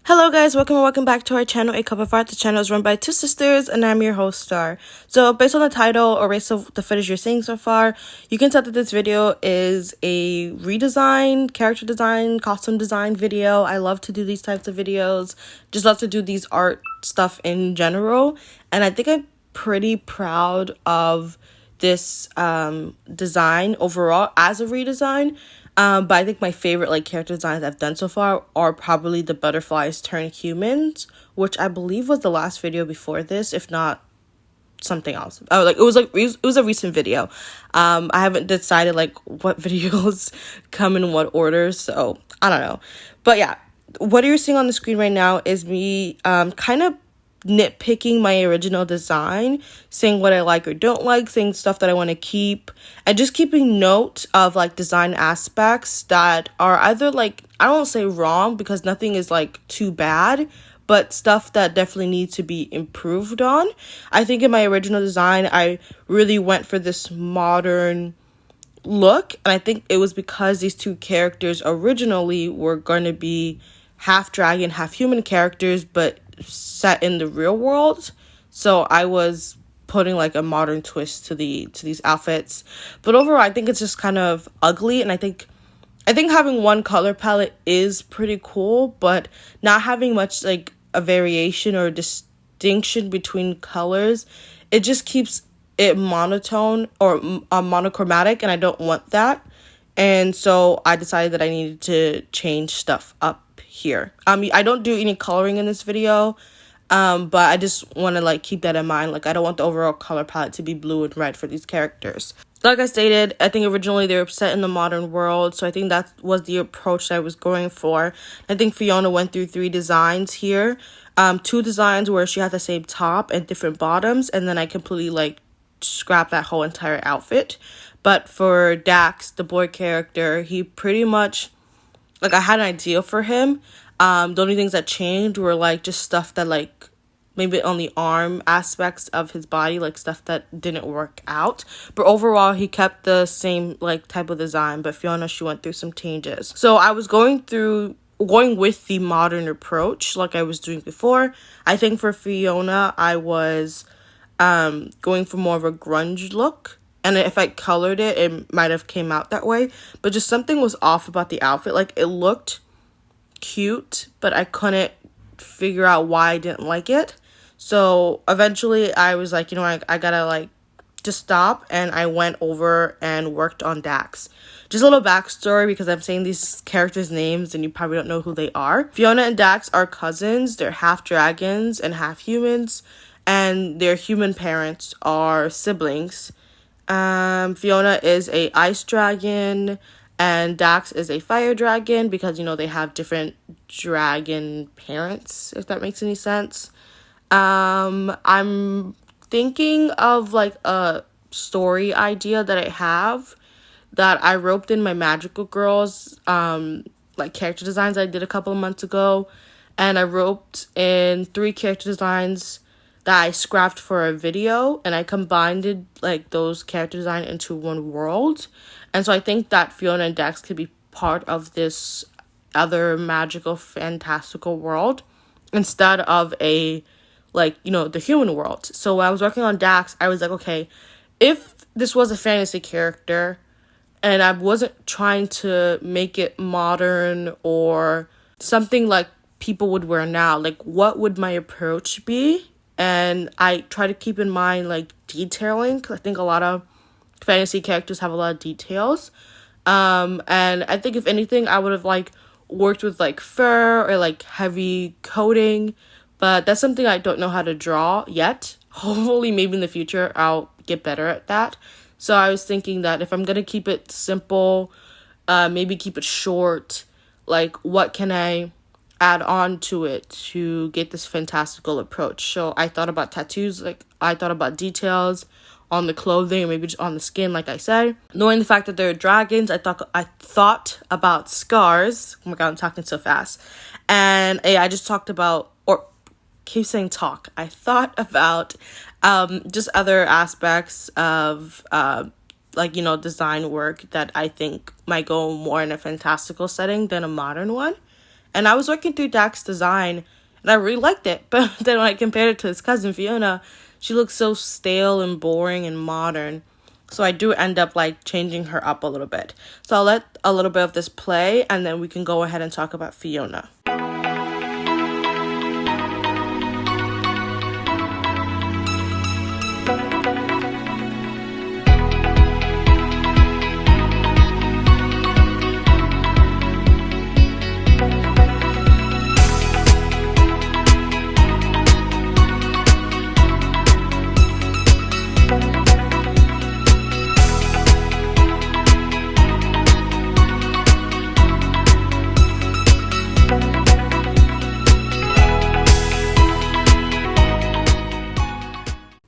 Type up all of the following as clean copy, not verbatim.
Hello guys, welcome back to our channel, A Cup of Art. The channel is run by two sisters and I'm your host, Star. So based on the title or based on the footage you're seeing so far, you can tell that this video is a redesign, character design, costume design video. I love to do these types of videos, just love to do these art stuff in general. And I think I'm pretty proud of this design overall as a redesign. But I think my favorite character designs I've done so far are probably the butterflies turn humans, which I believe was the last video before this, if not something else. It was a recent video. I haven't decided what videos come in what order, so I don't know. But yeah, what you're seeing on the screen right now is me kind of nitpicking my original design, saying what I like or don't like, saying stuff that I want to keep, and just keeping note of design aspects that are either I don't say wrong because nothing is too bad, but stuff that definitely needs to be improved on. I think in my original design I really went for this modern look, and I think it was because these two characters originally were going to be half dragon, half human characters, but set in the real world. So I was putting a modern twist to these outfits. But overall, I think it's just kind of ugly, and I think having one color palette is pretty cool, but not having much a variation or distinction between colors, it just keeps it monotone or monochromatic, and I don't want that. And so I decided that I needed to change stuff up here. I don't do any coloring in this video, but I just want to keep that in mind. I don't want the overall color palette to be blue and red for these characters. Like I stated, I think originally they were set in the modern world, so I think that was the approach that I was going for. I think Fiona went through 3 designs here. 2 designs where she had the same top and different bottoms, and then I completely scrapped that whole entire outfit. But for Dax, the boy character, he pretty much I had an idea for him. The only things that changed were just stuff that maybe on the arm aspects of his body, stuff that didn't work out. But overall, he kept the same type of design. But Fiona, she went through some changes. So I was going with the modern approach like I was doing before. I think for Fiona, I was going for more of a grunge look. And if I colored it, it might have came out that way. But just something was off about the outfit. It looked cute, but I couldn't figure out why I didn't like it. So eventually I was I gotta just stop. And I went over and worked on Dax. Just a little backstory because I'm saying these characters' names and you probably don't know who they are. Fiona and Dax are cousins. They're half dragons and half humans. And their human parents are siblings. Fiona is a ice dragon and Dax is a fire dragon because they have different dragon parents, if that makes any sense. I'm thinking of a story idea that I have that I roped in my Magical Girls character designs I did a couple of months ago, and I roped in 3 character designs that I scrapped for a video, and I combined those character design into one world. And so I think that Fiona and Dax could be part of this other magical, fantastical world instead of a the human world. So when I was working on Dax, I was okay, if this was a fantasy character and I wasn't trying to make it modern or something people would wear now, what would my approach be? And I try to keep in mind detailing, because I think a lot of fantasy characters have a lot of details. And I think if anything, I would have worked with fur or heavy coating, but that's something I don't know how to draw yet. Hopefully maybe in the future I'll get better at that. So I was thinking that if I'm gonna keep it simple, maybe keep it short, what can I add on to it to get this fantastical approach? So I thought about tattoos, I thought about details on the clothing, or maybe just on the skin, like I said. Knowing the fact that they're dragons, I thought about scars. Oh my god, I'm talking so fast. And I just talked about, or keep saying talk. I thought about just other aspects of design work that I think might go more in a fantastical setting than a modern one. And I was working through Dak's design, and I really liked it. But then when I compared it to his cousin Fiona, she looks so stale and boring and modern. So I do end up like changing her up a little bit. So I'll let a little bit of this play, and then we can go ahead and talk about Fiona.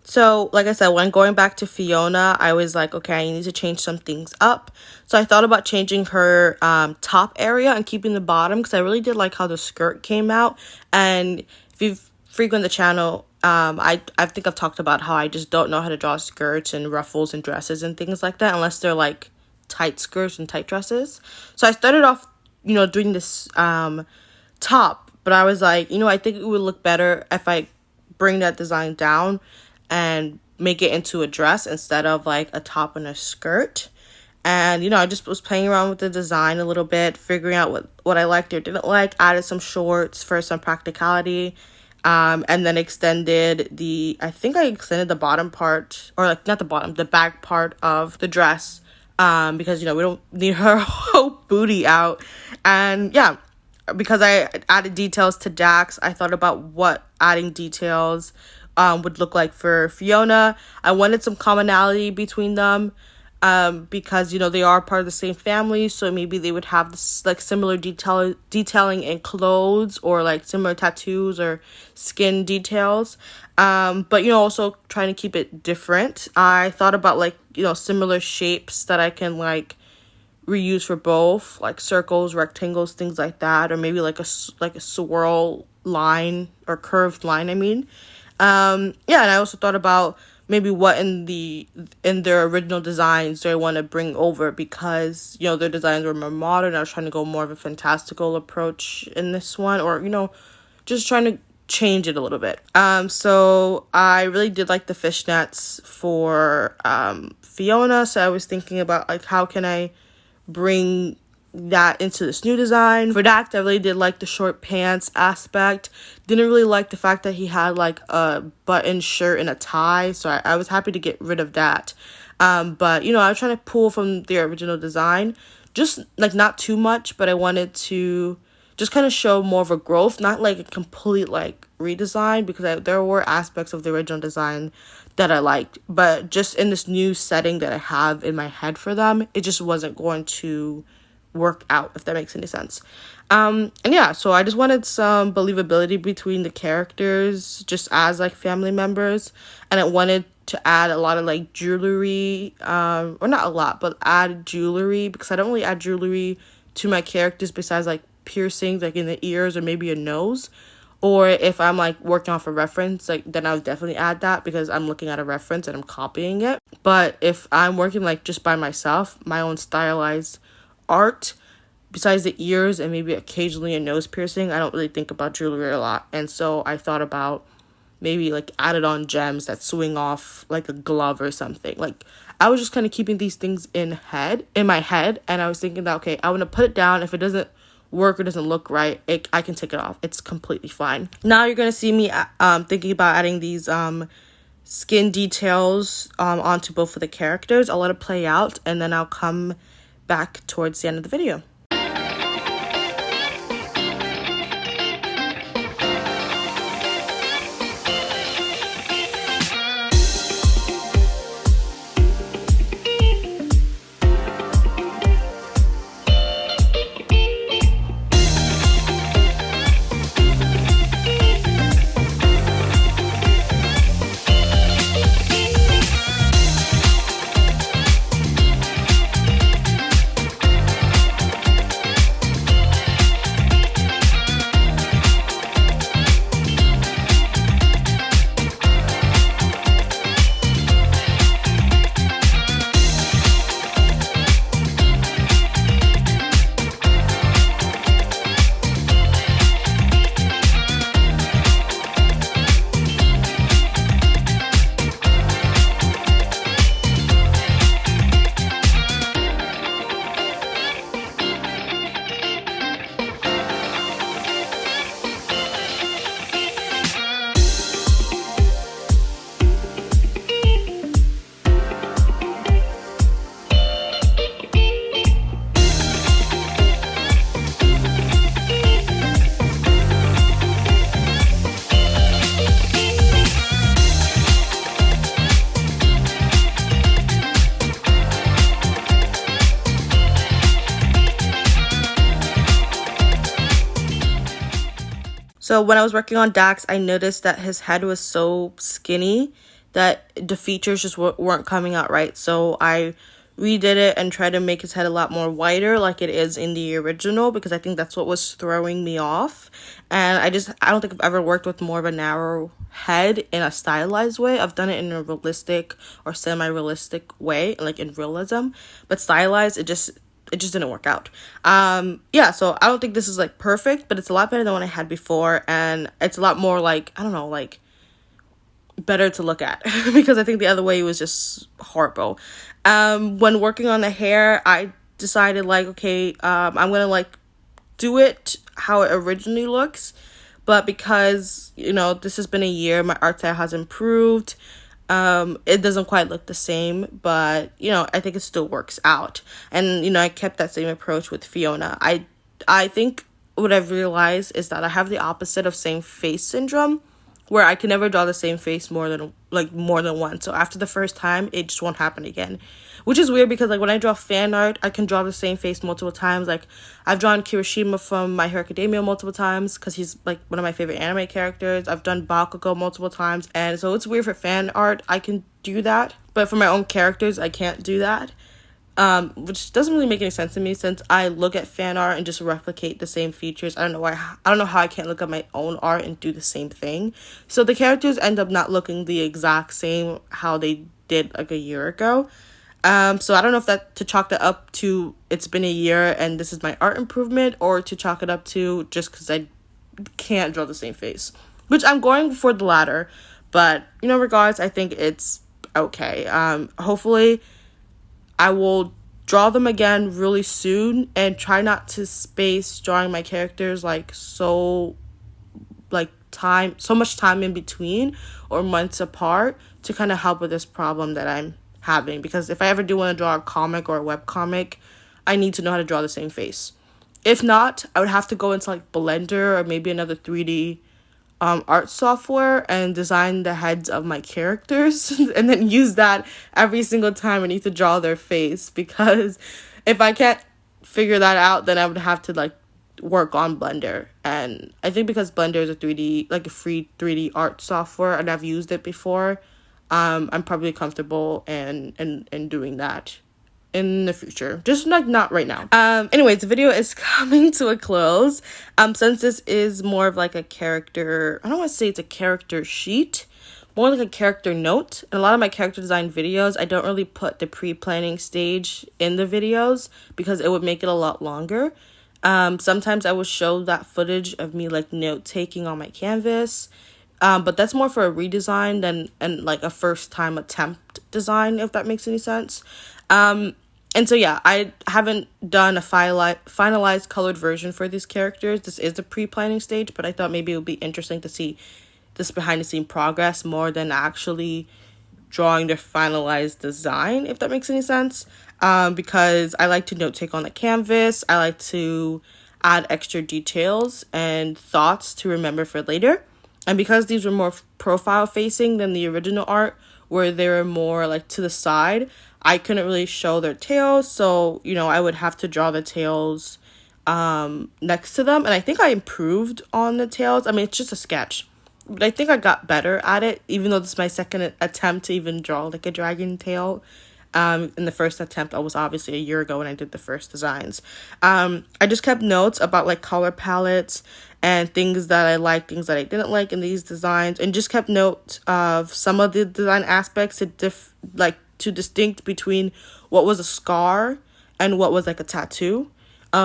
So, like I said, when going back to Fiona, I was like, okay, I need to change some things up. So I thought about changing her top area and keeping the bottom, because I really did like how the skirt came out. And if you've frequented the channel, I think I've talked about how I just don't know how to draw skirts and ruffles and dresses and things like that, unless they're like tight skirts and tight dresses. So I started off, doing this top, but I was like, I think it would look better if I bring that design down and make it into a dress instead of like a top and a skirt. And I just was playing around with the design a little bit, figuring out what I liked or didn't like, added some shorts for some practicality, and then extended the bottom part, or like not the bottom, the back part of the dress, because we don't need her whole booty out. And yeah, because I added details to Dax, I thought about what adding details would look like for Fiona. I wanted some commonality between them, because they are part of the same family, so maybe they would have this like similar detailing in clothes, or like similar tattoos or skin details, but also trying to keep it different. I thought about like similar shapes that I can like reuse for both, like circles, rectangles, things like that, or maybe like a swirl line or curved line, and I also thought about maybe what in their original designs do I want to bring over, because their designs were more modern. I was trying to go more of a fantastical approach in this one, or just trying to change it a little bit. So I really did like the fishnets for Fiona, so I was thinking about like how can I bring that into this new design. For Dax, I really did like the short pants aspect. Didn't really like the fact that he had like a button shirt and a tie, so I was happy to get rid of that. But I was trying to pull from their original design, just like not too much, but I wanted to just kind of show more of a growth, not like a complete like redesign, because there were aspects of the original design that I liked, but just in this new setting that I have in my head for them, it just wasn't going to work out, if that makes any sense. And yeah, so I just wanted some believability between the characters, just as like family members, and I wanted to add a lot of like jewelry, or not a lot, but add jewelry, because I don't really add jewelry to my characters besides like piercings like in the ears or maybe a nose. Or if I'm like working off a reference, like then I would definitely add that, because I'm looking at a reference and I'm copying it. But if I'm working like just by myself, my own stylized art, besides the ears and maybe occasionally a nose piercing, I don't really think about jewelry a lot. And so I thought about maybe like added on gems that swing off like a glove or something. Like I was just kind of keeping these things in my head, and I was thinking that, okay, I want to put it down. If it doesn't work or doesn't look right, I can take it off. It's completely fine. Now you're gonna see me thinking about adding these skin details onto both of the characters. I'll let it play out, and then I'll come back towards the end of the video. So when I was working on Dax, I noticed that his head was so skinny that the features just weren't coming out right. So I redid it and tried to make his head a lot more wider like it is in the original, because I think that's what was throwing me off. And I don't think I've ever worked with more of a narrow head in a stylized way. I've done it in a realistic or semi-realistic way, like in realism, but stylized, it just didn't work out. Yeah, so I don't think this is like perfect, but it's a lot better than what I had before, and it's a lot more like, I don't know, like better to look at because I think the other way was just horrible. When working on the hair, I decided like, okay, I'm gonna like do it how it originally looks, but because, you know, this has been a year, my art style has improved. It doesn't quite look the same, but, you know, I think it still works out. And, you know, I kept that same approach with Fiona. I think what I've realized is that I have the opposite of same face syndrome, where I can never draw the same face more than once. So after the first time, it just won't happen again. Which is weird because like when I draw fan art, I can draw the same face multiple times. Like I've drawn Kirishima from My Hero Academia multiple times because he's like one of my favorite anime characters. I've done Bakugo multiple times. And so it's weird for fan art, I can do that. But for my own characters, I can't do that. Which doesn't really make any sense to me since I look at fan art and just replicate the same features. I don't know how I can't look at my own art and do the same thing. So the characters end up not looking the exact same how they did like a year ago. So I don't know if that to chalk that up to it's been a year and this is my art improvement, or to chalk it up to just because I can't draw the same face, which I'm going for the latter. But, you know, regardless, I think it's okay. Hopefully I will draw them again really soon and try not to space drawing my characters like so much time in between or months apart to kind of help with this problem that I'm having. Because if I ever do want to draw a comic or a web comic, I need to know how to draw the same face. If not, I would have to go into like Blender or maybe another 3D art software and design the heads of my characters and then use that every single time I need to draw their face. Because if I can't figure that out, then I would have to like work on Blender. And I think because Blender is a free 3D art software and I've used it before, I'm probably comfortable in doing that in the future, just like not right now. Anyways, the video is coming to a close. Since this is more of like a character, I don't want to say it's a character sheet, more like a character note. In a lot of my character design videos, I don't really put the pre-planning stage in the videos because it would make it a lot longer. Sometimes I will show that footage of me like note taking on my canvas. But that's more for a redesign and like a first time attempt design, if that makes any sense. And so yeah, I haven't done a finalized colored version for these characters. This is the pre-planning stage, but I thought maybe it would be interesting to see this behind the scene progress more than actually drawing the finalized design, if that makes any sense. Because I like to note take on the canvas. I like to add extra details and thoughts to remember for later. And because these were more profile facing than the original art, where they were more like to the side, I couldn't really show their tails. So, you know, I would have to draw the tails next to them. And I think I improved on the tails. I mean, it's just a sketch, but I think I got better at it, even though this is my second attempt to even draw like a dragon tail. In the first attempt, I was obviously a year ago when I did the first designs. I just kept notes about like color palettes and things that I liked, things that I didn't like in these designs, and just kept note of some of the design aspects to distinct between what was a scar and what was like a tattoo,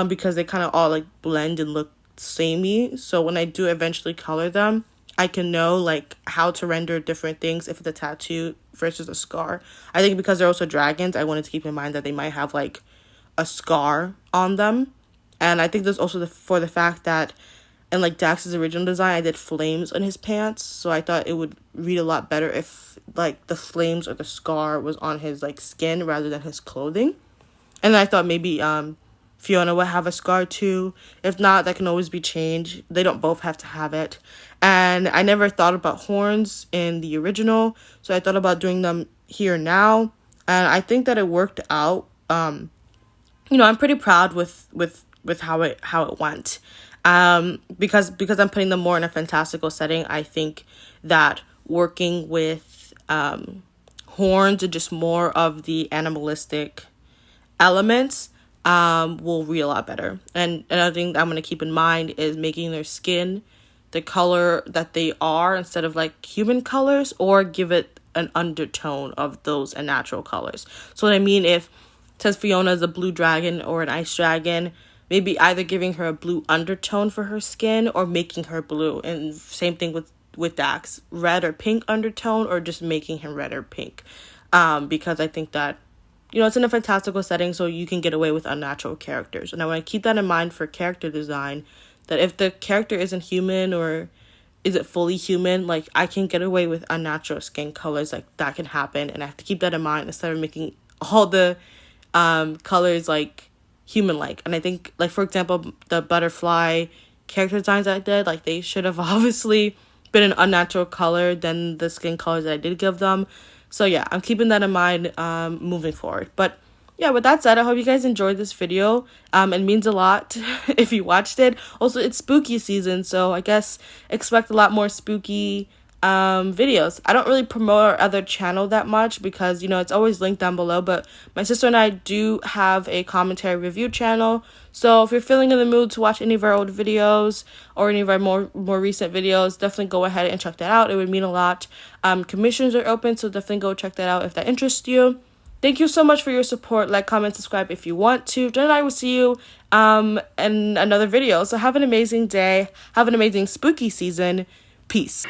because they kind of all like blend and look samey. So when I do eventually color them, I can know like how to render different things if it's a tattoo versus a scar. I think because they're also dragons, I wanted to keep in mind that they might have like a scar on them. And I think there's also for the fact that in like Dax's original design, I did flames on his pants. So I thought it would read a lot better if like the flames or the scar was on his like skin rather than his clothing. And then I thought maybe Fiona would have a scar too. If not, that can always be changed. They don't both have to have it. And I never thought about horns in the original, so I thought about doing them here now. And I think that it worked out. You know, I'm pretty proud with how it went. Because I'm putting them more in a fantastical setting, I think that working with horns and just more of the animalistic elements will read a lot better. And another thing that I'm going to keep in mind is making their skin the color that they are instead of like human colors, or give it an undertone of those natural colors. So what I mean, if it says Fiona is a blue dragon or an ice dragon, maybe either giving her a blue undertone for her skin or making her blue. And same thing with Dax, red or pink undertone, or just making him red or pink. Because I think that, it's in a fantastical setting, so you can get away with unnatural characters. And I want to keep that in mind for character design, that if the character isn't human or is it fully human, like, I can get away with unnatural skin colors. Like, that can happen, and I have to keep that in mind instead of making all the colors like human-like. And I think, like, for example, the butterfly character designs that I did, like, they should have obviously been an unnatural color than the skin colors that I did give them. So yeah, I'm keeping that in mind moving forward. But yeah, with that said, I hope you guys enjoyed this video. It means a lot if you watched it. Also, it's spooky season, so I guess expect a lot more spooky videos. I don't really promote our other channel that much because, it's always linked down below, but my sister and I do have a commentary review channel. So if you're feeling in the mood to watch any of our old videos or any of our more recent videos, definitely go ahead and check that out. It would mean a lot. Commissions are open, so definitely go check that out if that interests you. Thank you so much for your support. Like, comment, subscribe if you want to. Jen and I will see you in another video. So have an amazing day. Have an amazing spooky season. Peace.